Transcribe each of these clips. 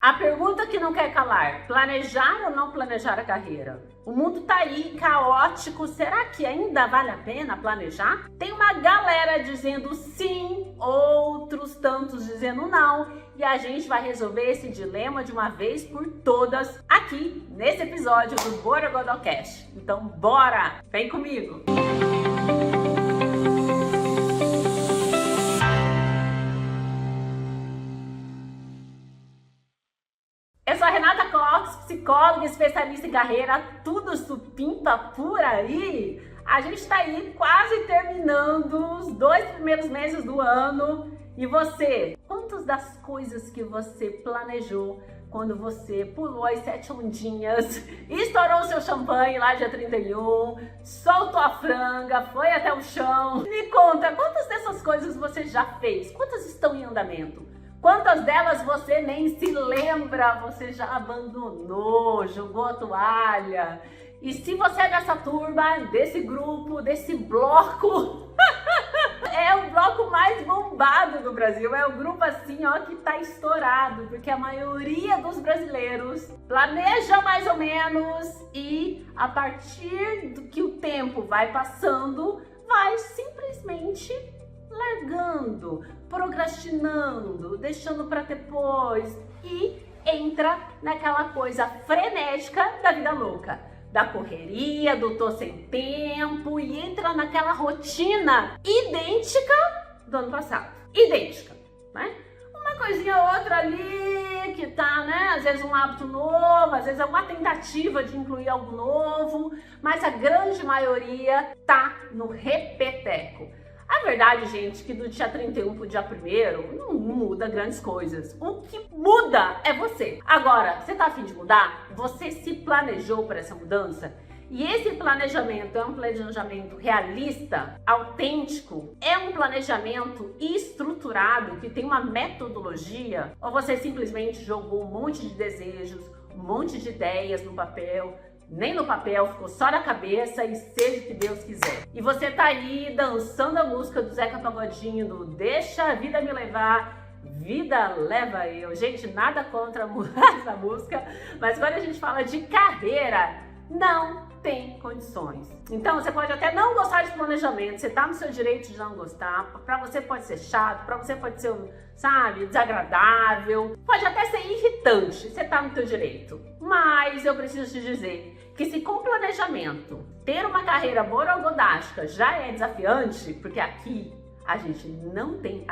A pergunta que não quer calar: planejar ou não planejar a carreira? O mundo tá aí, caótico, será que ainda vale a pena planejar? Tem uma galera dizendo sim, outros tantos dizendo não, e a gente vai resolver esse dilema de uma vez por todas aqui nesse episódio do Borogodocast. Então bora, vem comigo! Eu sou a Renata Cox, psicóloga, especialista em carreira, tudo supimpa por aí. A gente tá aí quase terminando os 2 primeiros meses do ano. E você? Quantas das coisas que você planejou quando você pulou as 7 ondinhas, estourou o seu champanhe lá dia 31, soltou a franga, foi até o chão? Me conta, quantas dessas coisas você já fez? Quantas estão em andamento? Quantas delas você nem se lembra, você já abandonou, jogou a toalha? E se você é dessa turma, desse grupo, desse bloco, é o bloco mais bombado do Brasil, é o grupo assim, ó, que tá estourado, porque a maioria dos brasileiros planeja mais ou menos e a partir do que o tempo vai passando, vai simplesmente largando, procrastinando, deixando para depois e entra naquela coisa frenética da vida louca, da correria, do tô sem tempo e entra naquela rotina idêntica do ano passado, idêntica, né? Uma coisinha ou outra ali que tá, né? Às vezes um hábito novo, às vezes é uma tentativa de incluir algo novo, mas a grande maioria tá no repeteco. A verdade, gente, que do dia 31 pro dia 1º não muda grandes coisas. O que muda é você. Agora, você tá a fim de mudar? Você se planejou para essa mudança? E esse planejamento é um planejamento realista, autêntico? É um planejamento estruturado, que tem uma metodologia? Ou você simplesmente jogou um monte de desejos, um monte de ideias no papel, nem no papel, ficou só na cabeça e seja o que Deus quiser? E você tá aí dançando a música do Zeca Pagodinho, do Deixa a Vida Me Levar, Vida Leva Eu. Gente, nada contra essa música, mas quando a gente fala de carreira, não tem condições. Então você pode até não gostar de planejamento, você tá no seu direito de não gostar, pra você pode ser chato, pra você pode ser, sabe, desagradável, pode até ser irritante, você tá no teu direito. Mas eu preciso te dizer que se com planejamento ter uma carreira borogodástica já é desafiante, porque aqui a gente não tem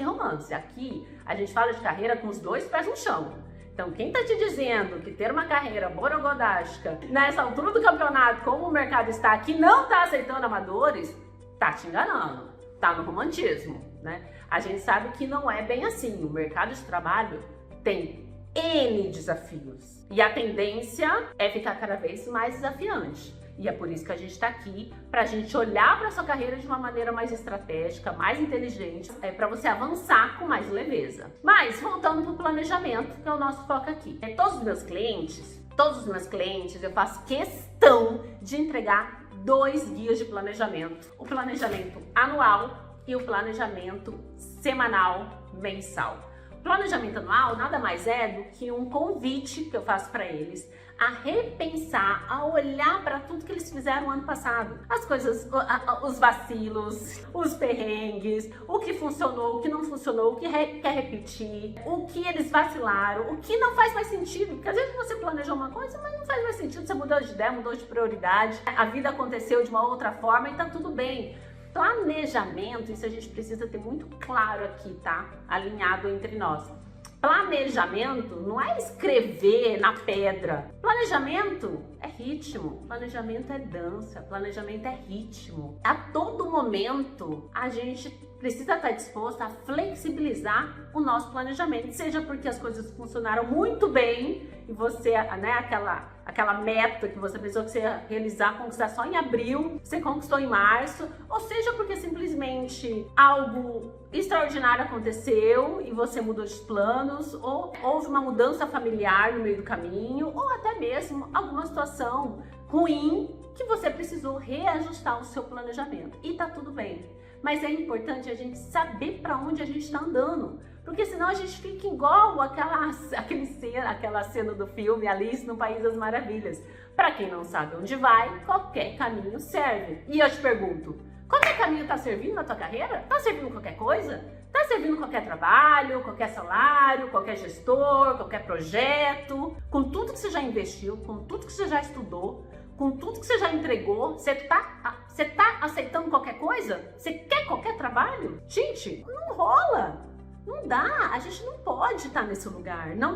romance, aqui a gente fala de carreira com os 2 pés no chão. Então, quem tá te dizendo que ter uma carreira borogodástica nessa altura do campeonato, como o mercado está aqui, não tá aceitando amadores, tá te enganando, tá no romantismo, né? A gente sabe que não é bem assim. O mercado de trabalho tem N desafios e a tendência é ficar cada vez mais desafiante. E é por isso que a gente está aqui, para a gente olhar para sua carreira de uma maneira mais estratégica, mais inteligente, para você avançar com mais leveza. Mas, voltando para o planejamento, que é o nosso foco aqui. Todos os meus clientes, eu faço questão de entregar 2 guias de planejamento. O planejamento anual e o planejamento semanal, mensal. O planejamento anual nada mais é do que um convite que eu faço para eles a repensar, a olhar para tudo que eles fizeram ano passado. As coisas, os vacilos, os perrengues, o que funcionou, o que não funcionou, o que quer repetir, o que eles vacilaram, o que não faz mais sentido. Porque às vezes você planejou uma coisa, mas não faz mais sentido, você mudou de ideia, mudou de prioridade, a vida aconteceu de uma outra forma e tá tudo bem. Planejamento, isso a gente precisa ter muito claro aqui, tá? Alinhado entre nós. Planejamento não é escrever na pedra. Planejamento é ritmo, planejamento é dança, planejamento é ritmo. A todo momento a gente precisa estar disposto a flexibilizar o nosso planejamento, seja porque as coisas funcionaram muito bem e você, né, aquela meta que você pensou que você ia realizar, conquistar só em abril, você conquistou em março, ou seja porque simplesmente algo extraordinário aconteceu e você mudou de planos, ou houve uma mudança familiar no meio do caminho, ou até mesmo alguma situação ruim que você precisou reajustar o seu planejamento. E tá tudo bem. Mas é importante a gente saber para onde a gente está andando. Porque senão a gente fica igual aquela cena do filme Alice no País das Maravilhas. Para quem não sabe onde vai, qualquer caminho serve. E eu te pergunto, qualquer caminho está servindo na tua carreira? Está servindo qualquer coisa? Está servindo qualquer trabalho, qualquer salário, qualquer gestor, qualquer projeto? Com tudo que você já investiu, com tudo que você já estudou, com tudo que você já entregou, você tá aceitando qualquer coisa? Você quer qualquer trabalho? Gente, não rola. Não dá, a gente não pode estar nesse lugar, não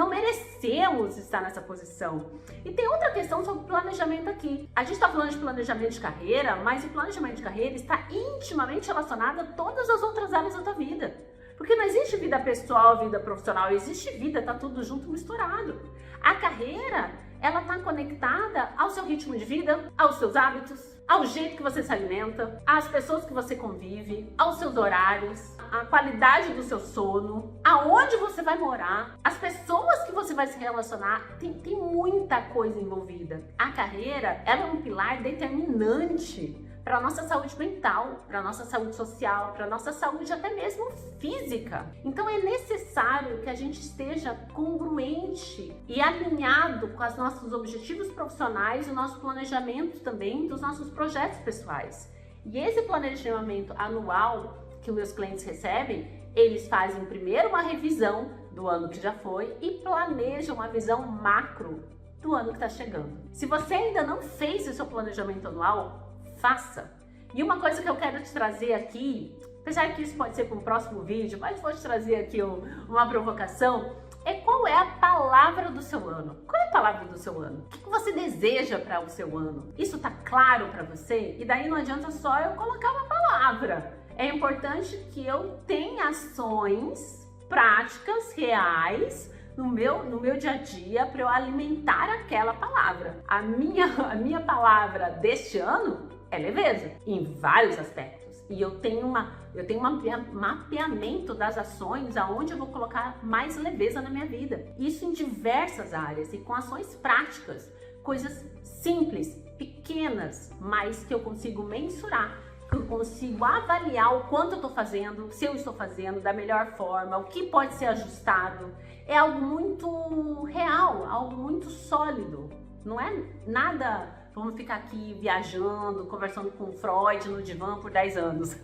merecemos estar nessa posição. E tem outra questão sobre planejamento aqui. A gente está falando de planejamento de carreira, mas o planejamento de carreira está intimamente relacionado a todas as outras áreas da tua vida. Porque não existe vida pessoal, vida profissional, existe vida, tá tudo junto, misturado. A carreira, ela tá conectada ao seu ritmo de vida, aos seus hábitos, ao jeito que você se alimenta, às pessoas que você convive, aos seus horários, à qualidade do seu sono, aonde você vai morar, as pessoas que você vai se relacionar, tem muita coisa envolvida. A carreira, ela é um pilar determinante para a nossa saúde mental, para a nossa saúde social, para a nossa saúde até mesmo física. Então é necessário que a gente esteja congruente e alinhado com os nossos objetivos profissionais e o nosso planejamento também dos nossos projetos pessoais. E esse planejamento anual que os meus clientes recebem, eles fazem primeiro uma revisão do ano que já foi e planejam uma visão macro do ano que está chegando. Se você ainda não fez o seu planejamento anual, faça. E uma coisa que eu quero te trazer aqui, apesar que isso pode ser para um próximo vídeo, mas vou te trazer aqui uma provocação, é qual é a palavra do seu ano? Qual é a palavra do seu ano? O que você deseja para o seu ano? Isso tá claro para você? E daí não adianta só eu colocar uma palavra. É importante que eu tenha ações práticas, reais, no meu dia a dia para eu alimentar aquela palavra. A minha palavra deste ano é leveza, em vários aspectos. E eu tenho um mapeamento das ações aonde eu vou colocar mais leveza na minha vida. Isso em diversas áreas e com ações práticas, coisas simples, pequenas, mas que eu consigo mensurar, que eu consigo avaliar o quanto eu estou fazendo, se eu estou fazendo da melhor forma, o que pode ser ajustado. É algo muito real, algo muito sólido. Não é nada, vamos ficar aqui viajando, conversando com Freud no divã por 10 anos.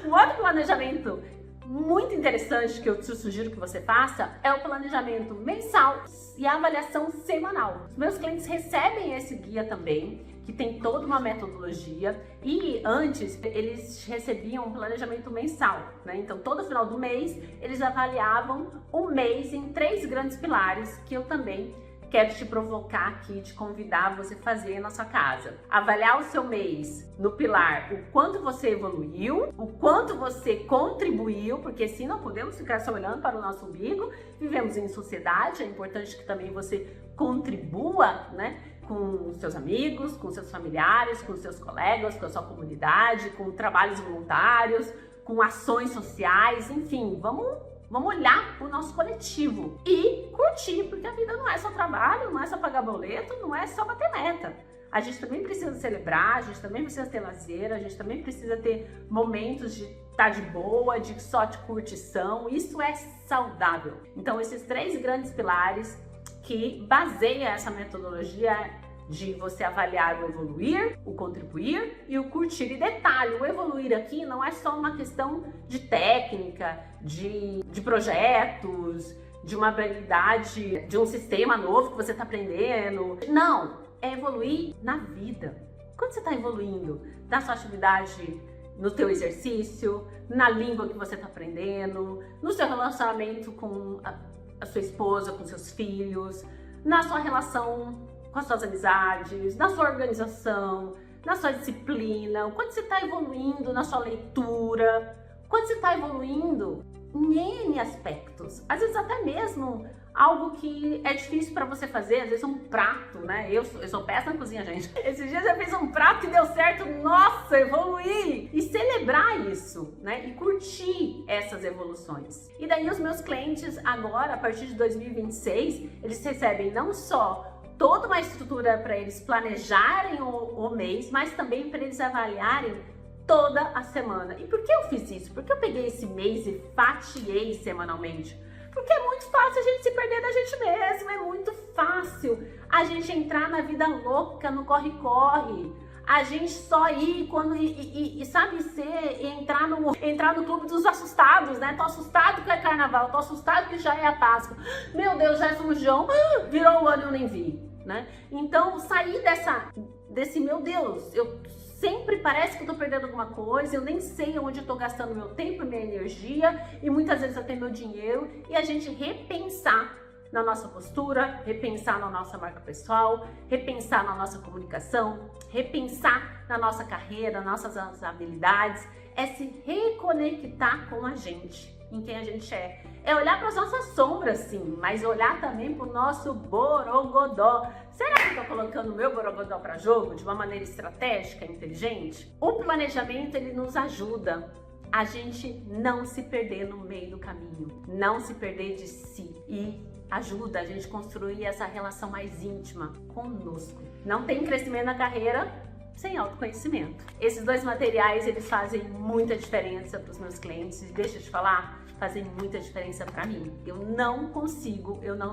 Um outro planejamento muito interessante que eu te sugiro que você faça é o planejamento mensal e a avaliação semanal. Os meus clientes recebem esse guia também, que tem toda uma metodologia, e antes eles recebiam um planejamento mensal, né? Então todo final do mês eles avaliavam o mês em 3 grandes pilares que eu também quero te provocar aqui, te convidar a você fazer na sua casa. Avaliar o seu mês no pilar o quanto você evoluiu, o quanto você contribuiu, porque se não podemos ficar só olhando para o nosso umbigo, vivemos em sociedade, é importante que também você contribua, né? Com seus amigos, com seus familiares, com seus colegas, com a sua comunidade, com trabalhos voluntários, com ações sociais, enfim, vamos olhar para o nosso coletivo e curtir, porque a vida não é só trabalho, não é só pagar boleto, não é só bater meta. A gente também precisa celebrar, a gente também precisa ter lazer, a gente também precisa ter momentos de estar de boa, de só de curtição. Isso é saudável. Então, esses 3 grandes pilares que baseia essa metodologia de você avaliar o evoluir, o contribuir e o curtir. E detalhe, o evoluir aqui não é só uma questão de técnica, de projetos, de uma habilidade, de um sistema novo que você está aprendendo. Não, é evoluir na vida. Quando você está evoluindo na sua atividade, no teu exercício, na língua que você está aprendendo, no seu relacionamento com a sua esposa, com seus filhos, na sua relação com as suas amizades, na sua organização, na sua disciplina, quando você está evoluindo na sua leitura, quando você está evoluindo em N aspectos, às vezes até mesmo algo que é difícil para você fazer, às vezes um prato, né? Eu sou péssima na cozinha, gente. Esses dias eu fiz um prato que deu certo, nossa, evoluí! E celebrar isso, né? E curtir essas evoluções. E daí os meus clientes agora, a partir de 2026, eles recebem não só toda uma estrutura para eles planejarem o mês, mas também para eles avaliarem toda a semana. E por que eu fiz isso? Porque eu peguei esse mês e fatiei semanalmente. Porque é muito fácil a gente se perder da gente mesmo, é muito fácil a gente entrar na vida louca, no corre-corre. A gente só ir quando sabe entrar no clube dos assustados, né? Tô assustado que é carnaval, tô assustado que já é a Páscoa. Meu Deus, já é São João, virou o ano e eu nem vi, né? Então, sair desse meu Deus, eu sempre parece que eu tô perdendo alguma coisa, eu nem sei onde eu tô gastando meu tempo e minha energia, e muitas vezes até meu dinheiro, e a gente repensar na nossa postura, repensar na nossa marca pessoal, repensar na nossa comunicação, repensar na nossa carreira, nas nossas habilidades, é se reconectar com a gente, em quem a gente é. É olhar para as nossas sombras, sim, mas olhar também para o nosso borogodó. Será que eu estou colocando o meu borogodó para jogo de uma maneira estratégica, inteligente? O planejamento, ele nos ajuda a gente não se perder no meio do caminho, não se perder de si, e ajuda a gente a construir essa relação mais íntima conosco. Não tem crescimento na carreira sem autoconhecimento. Esses dois materiais, eles fazem muita diferença para os meus clientes, e deixa eu te falar, fazem muita diferença para mim. Eu não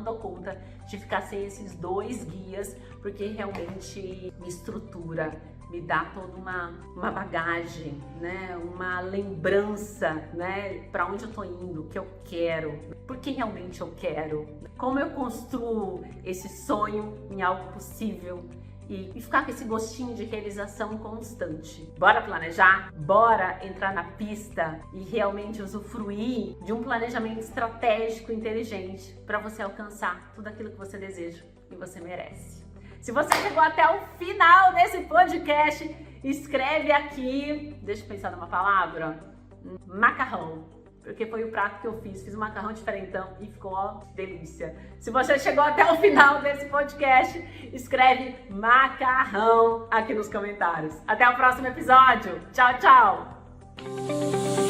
dou conta de ficar sem esses dois guias, porque realmente me estrutura, me dá toda uma bagagem, né? Uma lembrança, né? Para onde eu tô indo, o que eu quero, por que realmente eu quero, como eu construo esse sonho em algo possível e ficar com esse gostinho de realização constante. Bora planejar? Bora entrar na pista e realmente usufruir de um planejamento estratégico inteligente para você alcançar tudo aquilo que você deseja e você merece. Se você chegou até o final desse podcast, escreve aqui, deixa eu pensar numa palavra, macarrão, porque foi o prato que eu fiz um macarrão diferentão e ficou, ó, delícia. Se você chegou até o final desse podcast, escreve macarrão aqui nos comentários. Até o próximo episódio. Tchau, tchau!